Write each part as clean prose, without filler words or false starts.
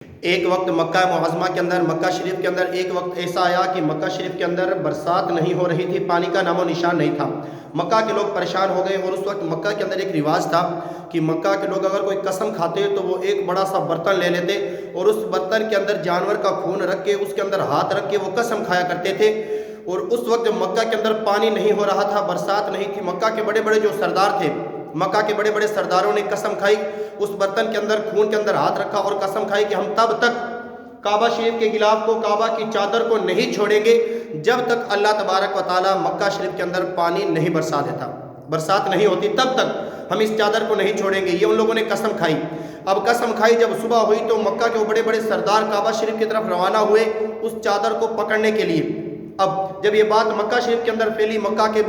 ایک وقت مکہ معظمہ کے اندر، مکہ شریف کے اندر ایک وقت ایسا آیا کہ مکہ شریف کے اندر برسات نہیں ہو رہی تھی، پانی کا نام و نشان نہیں تھا۔ مکہ کے لوگ پریشان ہو گئے، اور اس وقت مکہ کے اندر ایک رواج تھا کہ مکہ کے لوگ اگر کوئی قسم کھاتے تو وہ ایک بڑا سا برتن لے لیتے، اور اس برتن کے اندر جانور کا خون رکھ کے اس کے اندر ہاتھ رکھ کے وہ قسم کھایا کرتے تھے۔ اور اس وقت مکہ کے اندر پانی نہیں ہو رہا تھا، برسات نہیں تھی۔ مکہ کے بڑے بڑے جو سردار تھے، مکہ کے بڑے بڑے سرداروں نے قسم کھائی، اس برتن کے اندر خون کے اندر ہاتھ رکھا اور قسم کھائی کہ ہم تب تک کعبہ شریف کے غلاف کو، کعبہ کی چادر کو نہیں چھوڑیں گے جب تک اللہ تبارک و تعالیٰ مکہ شریف کے اندر پانی نہیں برسا دیتا، برسات نہیں ہوتی تب تک ہم اس چادر کو نہیں چھوڑیں گے۔ یہ ان لوگوں نے قسم کھائی۔ اب قسم کھائی، جب صبح ہوئی تو مکہ کے وہ بڑے بڑے سردار کعبہ شریف کی طرف روانہ ہوئے اس چادر کو پکڑنے کے لیے۔ اب جب یہ بات مکہ شریف کے اندر پھیلی، مکہ کے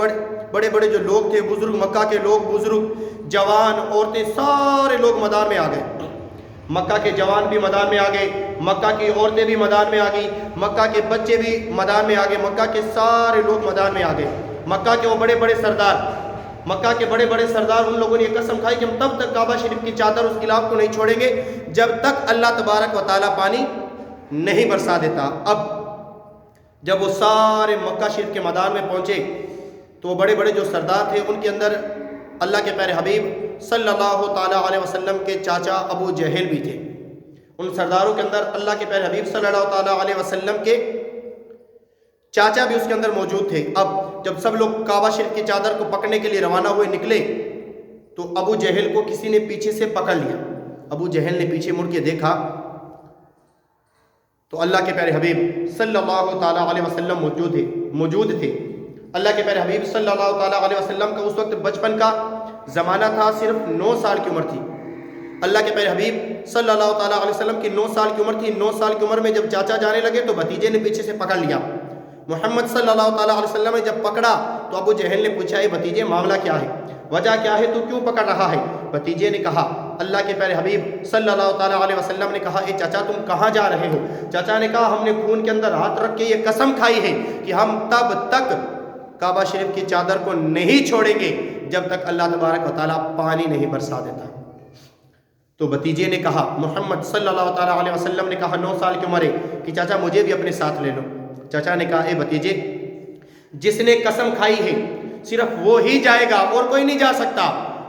بڑے بڑے جو لوگ تھے، بزرگ، مکہ کے لوگ، بزرگ، جوان، عورتیں، سارے لوگ میدان میں آ گئے۔ مکہ کے جوان بھی میدان میں آ گئے، مکہ کی عورتیں بھی میدان میں آ گئی، مکہ کے بچے بھی میدان میں آ گئے، مکہ کے سارے لوگ میدان میں آ گئے۔ مکہ کے وہ بڑے بڑے سردار، مکہ کے بڑے بڑے سردار، ان لوگوں نے یہ قسم کھائی کہ ہم تب تک کعبہ شریف کی چادر، اس غلاف کو نہیں چھوڑیں گے جب تک اللہ تبارک و تعالیٰ پانی نہیں برسا دیتا۔ اب جب وہ سارے مکہ شریف کے میدان میں پہنچے تو وہ بڑے بڑے جو سردار تھے، ان کے اندر اللہ کے پیارے حبیب صلی اللہ تعالیٰ علیہ وسلم کے چاچا ابو جہل بھی تھے۔ ان سرداروں کے اندر اللہ کے پیارے حبیب صلی اللہ تعالیٰ علیہ وسلم کے چاچا بھی اس کے اندر موجود تھے۔ اب جب سب لوگ کعبہ شریف کی چادر کو پکڑنے کے لیے روانہ ہوئے، نکلے، تو ابو جہل کو کسی نے پیچھے سے پکڑ لیا۔ ابو جہل نے پیچھے مڑ کے دیکھا تو اللہ کے پیارے حبیب صلی اللہ تعالیٰ علیہ وسلم موجود تھے۔ اللہ کے پیارے حبیب صلی اللہ تعالیٰ علیہ وسلم کا اس وقت بچپن کا زمانہ تھا، صرف 9 سال کی عمر تھی۔ اللہ کے پیارے حبیب صلی اللہ تعالیٰ علیہ وسلم کی 9 سال کی عمر تھی۔ 9 سال کی عمر میں جب چاچا جانے لگے تو بھتیجے نے پیچھے سے پکڑ لیا۔ محمد صلی اللہ تعالیٰ علیہ وسلم نے جب پکڑا تو ابو جہل نے پوچھا، اے بھتیجے معاملہ کیا ہے، وجہ کیا ہے، تو کیوں پکڑ رہا ہے؟ بھتیجے نے کہا، اللہ کے پیارے حبیب صلی اللہ تعالیٰ علیہ وسلم نے کہا، اے چاچا تم کہاں جا رہے ہو؟ چاچا نے کہا، ہم نے خون کے اندر ہاتھ رکھ کے یہ قسم کھائی ہے کہ ہم تب تک کعبہ شریف کی چادر کو نہیں چھوڑیں گے جب تک اللہ تبارک و تعالیٰ پانی نہیں برسا دیتا۔ تو بھتیجے نے کہا، محمد صلی اللہ تعالیٰ علیہ وسلم نے کہا 9 سال کی عمر ہے کہ چاچا مجھے بھی اپنے ساتھ لے لو۔ چاچا نے کہا، اے بھتیجے جس نے قسم کھائی ہے صرف وہ ہی جائے گا اور کوئی نہیں جا سکتا۔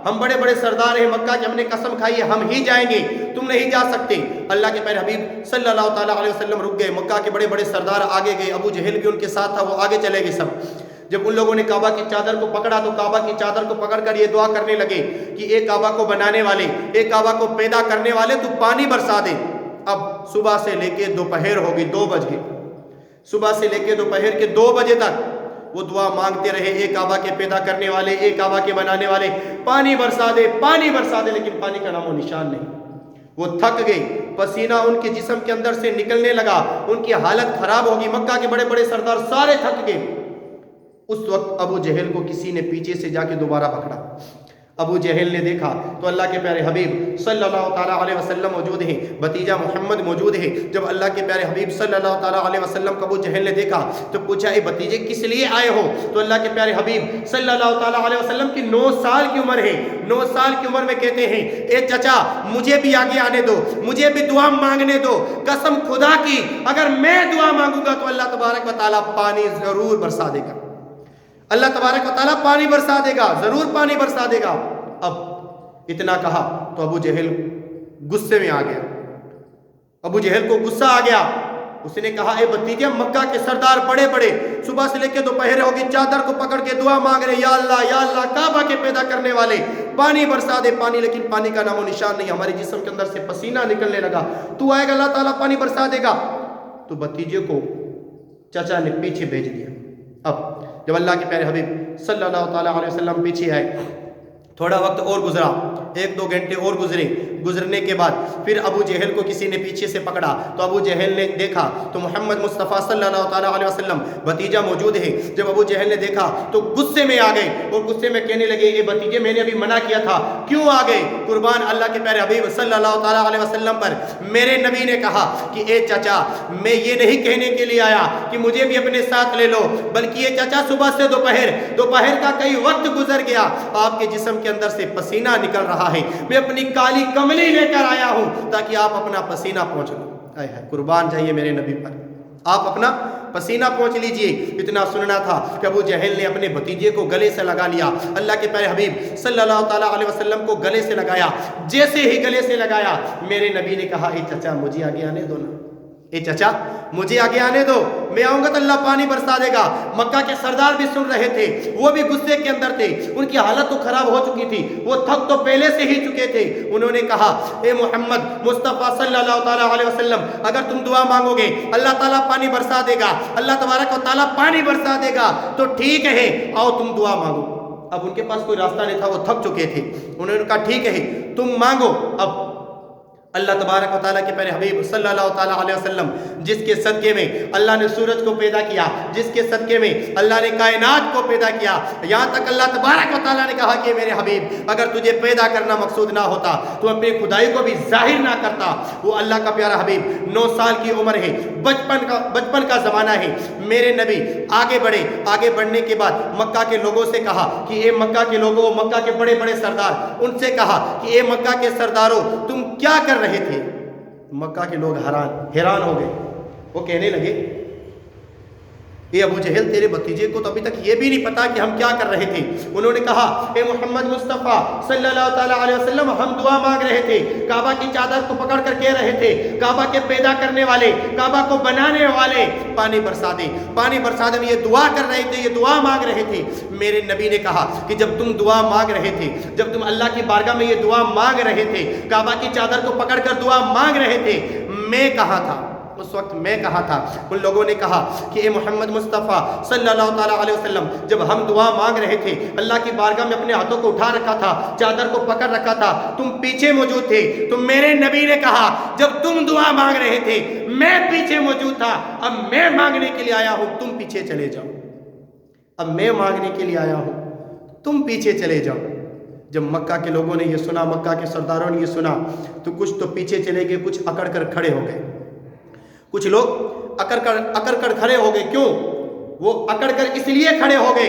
ہم بڑے بڑے سردار ہیں مکہ کے، ہم نے قسم کھائی ہے ہم ہی جائیں گے، تم نہیں جا سکتے۔ اللہ کے پیارے حبیب صلی اللہ تعالیٰ علیہ وسلم رک گئے، مکہ کے بڑے بڑے سردار آگے گئے، ابو جہل بھی ان کے ساتھ تھا، وہ آگے چلے گئے سب۔ جب ان لوگوں نے کعبہ کی چادر کو پکڑا تو کعبہ کی چادر کو پکڑ کر یہ دعا کرنے لگے کہ اے کعبہ کو بنانے والے، اے کعبہ کو پیدا کرنے والے، تو پانی برسا دے۔ اب صبح سے لے کے دوپہر ہوگی، 2 بج گئے، صبح سے لے کے دوپہر کے 2 بجے تک وہ دعا مانگتے رہے، اے کعبہ کے پیدا کرنے والے، اے کعبہ کے بنانے والے، پانی برسا دے، پانی برسا دے، لیکن پانی کا نام و نشان نہیں۔ وہ تھک گئے، پسینہ ان کے جسم کے اندر سے نکلنے لگا، ان کی حالت خراب ہوگی، مکہ کے بڑے بڑے سردار سارے تھک گئے۔ اس وقت ابو جہل کو کسی نے پیچھے سے جا کے دوبارہ پکڑا۔ ابو جہل نے دیکھا تو اللہ کے پیارے حبیب صلی اللہ تعالیٰ علیہ وسلم موجود ہیں، بھتیجا محمد موجود ہے۔ جب اللہ کے پیارے حبیب صلی اللہ تعالیٰ علیہ وسلم کو ابو جہل نے دیکھا تو پوچھا، اے بھتیجے کس لیے آئے ہو؟ تو اللہ کے پیارے حبیب صلی اللہ تعالیٰ علیہ وسلم کی 9 سال کی عمر ہے، 9 سال کی عمر میں کہتے ہیں، اے چچا مجھے بھی آگے آنے دو، مجھے بھی دعا مانگنے دو، قسم خدا کی اگر میں دعا مانگوں گا تو اللہ تبارک و تعالیٰ پانی ضرور برسا دے گا، اللہ تبارک و تعالیٰ پانی برسا دے گا، ضرور پانی برسا دے گا۔ اب اتنا کہا تو ابو جہل غصے میں آ گیا، ابو جہل کو غصہ آ گیا۔ اس نے کہا، اے بھتیجے مکہ کے سردار بڑے بڑے صبح سے لے کے دوپہر ہوگی چادر کو پکڑ کے دعا مانگ رہے، یا اللہ کعبہ کے پیدا کرنے والے پانی برسا دے پانی، لیکن پانی کا نام و نشان نہیں، ہمارے جسم کے اندر سے پسینہ نکلنے لگا، تو آئے گا اللہ تعالیٰ پانی برسا دے گا۔ تو بھتیجے کو چچا نے پیچھے بھیج دیا۔ اب جب اللہ کے پیارے حبیب صلی اللہ تعالیٰ علیہ وسلم پیچھے آئے، تھوڑا وقت اور گزرا، 1-2 گھنٹے اور گزرنے کے بعد پھر ابو جہل کو کسی نے پیچھے سے پکڑا تو ابو جہل نے دیکھا تو محمد مصطفیٰ صلی اللہ تعالیٰ علیہ وسلم بھتیجا موجود ہے۔ جب ابو جہل نے دیکھا تو غصے میں آ گئے اور غصے میں کہنے لگے، یہ بھتیجے میں نے ابھی منع کیا تھا، کیوں آ گئے؟ قربان اللہ کے پیارے حبیب صلی اللہ تعالیٰ علیہ وسلم پر، میرے نبی نے کہا کہ اے چچا میں یہ نہیں کہنے کے لیے آیا کہ مجھے بھی اپنے ساتھ لے لو، بلکہ یہ چچا صبح سے دوپہر کا کئی وقت گزر گیا، آپ کے جسم کے اندر سے پسینہ نکل رہا ہے، میں اپنی کالی کملی لے کر آیا ہوں تاکہ آپ اپنا پسینہ پہنچ لو۔ اے ہے قربان جائیے میرے نبی پر، آپ اپنا پسینہ پہنچ لیجئے۔ اتنا سننا تھا کہ ابو جہل نے اپنے بھتیجے کو گلے سے لگا لیا، اللہ کے پیارے حبیب صلی اللہ تعالیٰ علیہ وسلم کو گلے سے لگایا۔ جیسے ہی گلے سے لگایا میرے نبی نے کہا اے چچا مجھے آگے آنے دو نا، اے چچا مجھے آگے آنے دو، میں آؤں گا تو اللہ پانی برسا دے گا۔ مکہ کے سردار بھی سن رہے تھے، وہ بھی غصے کے اندر تھے، ان کی حالت تو خراب ہو چکی تھی، وہ تھک تو پہلے سے ہی چکے تھے۔ انہوں نے کہا اے محمد مصطفیٰ صلی اللہ تعالیٰ علیہ وسلم، اگر تم دعا مانگو گے اللہ تعالیٰ پانی برسا دے گا، اللہ تبارک و تعالیٰ پانی برسا دے گا، تو ٹھیک ہے آؤ تم دعا مانگو۔ اب ان کے پاس کوئی راستہ نہیں تھا، وہ تھک چکے تھے۔ انہوں نے کہا ٹھیک ہے تم مانگو۔ اب اللہ تبارک و تعالیٰ کے پیارے حبیب صلی اللہ تعالیٰ علیہ وسلم جس کے صدقے میں اللہ نے سورج کو پیدا کیا، جس کے صدقے میں اللہ نے کائنات کو پیدا کیا، یہاں تک اللہ تبارک و تعالیٰ نے کہا کہ میرے حبیب اگر تجھے پیدا کرنا مقصود نہ ہوتا تو اپنی خدائی کو بھی ظاہر نہ کرتا۔ وہ اللہ کا پیارا حبیب 9 سال کی عمر ہے، بچپن کا زمانہ ہے، میرے نبی آگے بڑھے۔ آگے بڑھنے کے بعد مکہ کے لوگوں سے کہا کہ اے مکہ کے لوگوں، مکہ کے بڑے بڑے سردار، ان سے کہا کہ اے مکہ کے سرداروں تم کیا کر رہے تھے؟ مکہ کے لوگ حیران ہو گئے، وہ کہنے لگے اے ابو جہل تیرے بھتیجے کو تو ابھی تک یہ بھی نہیں پتا کہ ہم کیا کر رہے تھے۔ انہوں نے کہا اے محمد مصطفیٰ صلی اللہ تعالیٰ علیہ وسلم ہم دعا مانگ رہے تھے، کعبہ کی چادر کو پکڑ کر کہہ رہے تھے کعبہ کے پیدا کرنے والے، کعبہ کو بنانے والے پانی برسا دے، پانی برسا دے۔ یہ دعا کر رہے تھے، یہ دعا مانگ رہے تھے۔ میرے نبی نے کہا کہ جب تم دعا مانگ رہے تھے، جب تم اللہ کی بارگاہ میں یہ دعا مانگ رہے تھے، کعبہ کی چادر کو پکڑ کر دعا مانگ رہے تھے، میں کہاں تھا اس وقت؟ میں کہاں تھا؟ ان لوگوں نے کہا کہ اے محمد مصطفیٰ صلی اللہ تعالیٰ علیہ وسلم جب ہم دعا مانگ رہے تھے، اللہ کی بارگاہ میں اپنے ہاتھوں کو اٹھا رکھا تھا، چادر کو پکڑ رکھا تھا، تم پیچھے موجود تھے۔ تو میرے نبی نے کہا جب تم دعا مانگ رہے تھے میں پیچھے موجود تھا، اب میں مانگنے کے لیے آیا ہوں، تم پیچھے چلے جاؤ۔ اب میں مانگنے کے لیے آیا ہوں، تم پیچھے چلے جاؤ۔ جب مکہ کے لوگوں نے یہ سنا، مکہ کے سرداروں نے یہ سنا، تو کچھ تو پیچھے چلے گئے، کچھ اکڑ کر کھڑے ہو گئے۔ کچھ لوگ اکڑ کر کھڑے ہو گئے۔ کیوں؟ وہ اکڑ کر اس لیے کھڑے ہو گئے،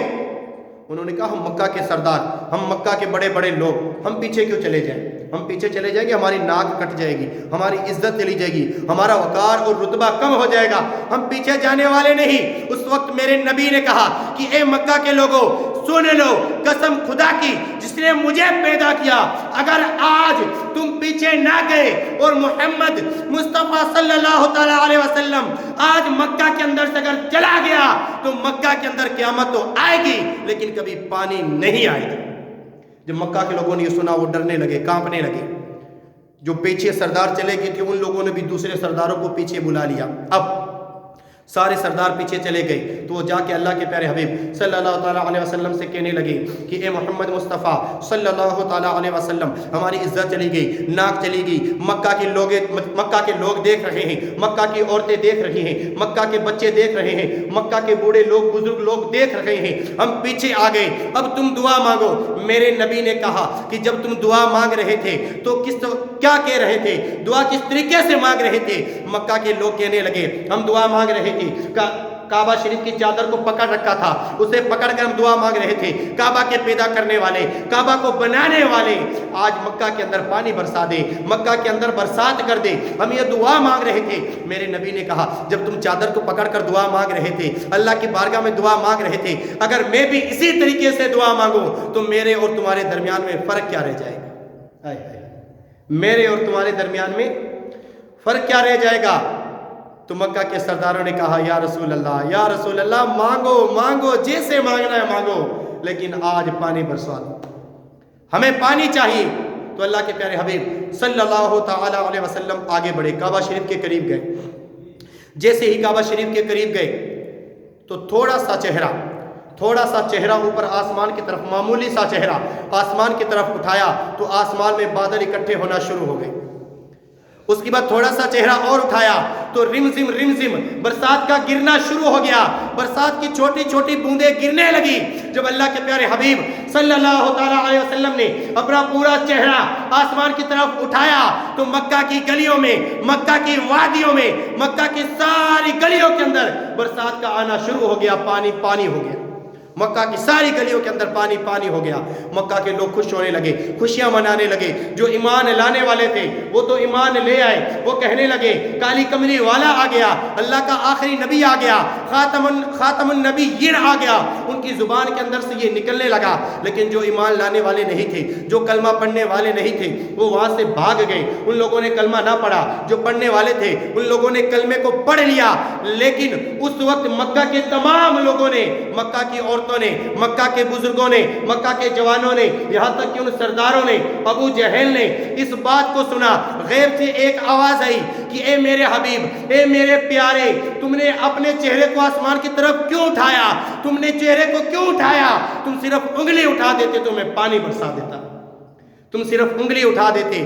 انہوں نے کہا ہم مکہ کے سردار، ہم مکہ کے بڑے بڑے لوگ، ہم پیچھے کیوں چلے جائیں؟ ہم پیچھے چلے جائیں گے ہماری ناک کٹ جائے گی، ہماری عزت چلی جائے گی، ہمارا وقار اور رتبہ کم ہو جائے گا، ہم پیچھے جانے والے نہیں۔ اس وقت میرے نبی نے کہا کہ اے مکہ کے لوگوں سن لو، قسم خدا کی جس نے مجھے پیدا کیا، اگر آج تم پیچھے نہ گئے اور محمد مصطفیٰ صلی اللہ تعالیٰ علیہ وسلم آج مکہ کے اندر سے اگر چلا گیا تو مکہ کے اندر قیامت تو آئے گی لیکن کبھی پانی نہیں آئے گا۔ جب مکہ کے لوگوں نے یہ سنا وہ ڈرنے لگے، کانپنے لگے۔ جو پیچھے سردار چلے گئے تھے ان لوگوں نے بھی دوسرے سرداروں کو پیچھے بلا لیا۔ اب سارے سردار پیچھے چلے گئے تو وہ جا کے اللہ کے پیارے حبیب صلی اللہ تعالیٰ علیہ وسلم سے کہنے لگے کہ اے محمد مصطفیٰ صلی اللہ تعالیٰ علیہ وسلم ہماری عزت چلی گئی، ناک چلی گئی، مکہ کے لوگ دیکھ رہے ہیں، مکہ کی عورتیں دیکھ رہی ہیں، مکہ کے بچے دیکھ رہے ہیں، مکہ کے بوڑھے لوگ بزرگ لوگ دیکھ رہے ہیں، ہم پیچھے آ گئے، اب تم دعا مانگو۔ میرے نبی نے کہا کہ جب تم دعا مانگ رہے تھے تو کیا کہہ رہے تھے؟ دعا کس طریقے سے مانگ رہے تھے؟ مکہ کے لوگ کہنے لگے ہم دعا مانگ رہے تھے، کعبہ شریف کی چادر کو پکڑ رکھا تھا، اسے پکڑ کر ہم دعا مانگ رہے تھے، کعبہ کے پیدا کرنے والے، کعبہ کو بنانے والے آج مکہ کے اندر پانی برسا دے، مکہ کے اندر برسات کر دے، ہم یہ دعا مانگ رہے تھے۔ میرے نبی نے کہا جب تم چادر کو پکڑ کر دعا مانگ رہے تھے، اللہ کی بارگاہ میں دعا مانگ رہے تھے، اگر میں بھی اسی طریقے سے دعا مانگوں تو میرے اور تمہارے درمیان میں فرق کیا رہ جائے گا؟ میرے اور تمہارے درمیان میں فرق کیا رہ جائے گا؟ تو مکہ کے سرداروں نے کہا یا رسول اللہ مانگو مانگو، جیسے مانگنا ہے مانگو، لیکن آج پانی برسا دو، ہمیں پانی چاہیے۔ تو اللہ کے پیارے حبیب صلی اللہ تعالی علیہ وسلم آگے بڑھے، کعبہ شریف کے قریب گئے۔ جیسے ہی کعبہ شریف کے قریب گئے تو تھوڑا سا چہرہ اوپر آسمان کی طرف، معمولی سا چہرہ آسمان کی طرف اٹھایا تو آسمان میں بادل اکٹھے ہونا شروع ہو گئے۔ اس کے بعد تھوڑا سا چہرہ اور اٹھایا تو رمزم برسات کا گرنا شروع ہو گیا، برسات کی چھوٹی چھوٹی بوندیں گرنے لگی۔ جب اللہ کے پیارے حبیب صلی اللہ تعالیٰ علیہ وسلم نے اپنا پورا چہرہ آسمان کی طرف اٹھایا تو مکہ کی گلیوں میں، مکہ کی وادیوں میں، مکہ کی ساری گلیوں کے اندر برسات کا آنا شروع ہو گیا، پانی ہو گیا۔ مکہ کی ساری گلیوں کے اندر پانی پانی ہو گیا. مکہ کے لوگ خوش ہونے لگے, خوشیاں منانے لگے. جو ایمان لانے والے تھے وہ تو ایمان لے آئے. وہ کہنے لگے کالی کمری والا آ گیا, اللہ کا آخری نبی آ گیا, خاتم النبیین آ گیا. ان کی زبان کے اندر سے یہ نکلنے لگا. لیکن جو ایمان لانے والے نہیں تھے, جو کلمہ پڑھنے والے نہیں تھے, وہ وہاں سے بھاگ گئے. ان لوگوں نے کلمہ نہ پڑھا. جو پڑھنے والے تھے ان لوگوں نے کلمے کو پڑھ لیا. لیکن اس وقت مکہ کے تمام لوگوں نے, مکہ کی عورتوں نے, مکہ کے بزرگوں نے, مکہ کے جوانوں نے, یہاں تک کہ ان سرداروں نے, ابو جہل نے اس بات کو سنا. غیب سے ایک آواز آئی کہ اے میرے حبیب, اے میرے پیارے, تم نے اپنے چہرے کو آسمان کی طرف کیوں اٹھایا؟ تم نے چہرے کو کیوں اٹھایا؟ تم صرف انگلی اٹھا دیتے تو میں پانی برسا دیتا. تم صرف انگلی اٹھا دیتے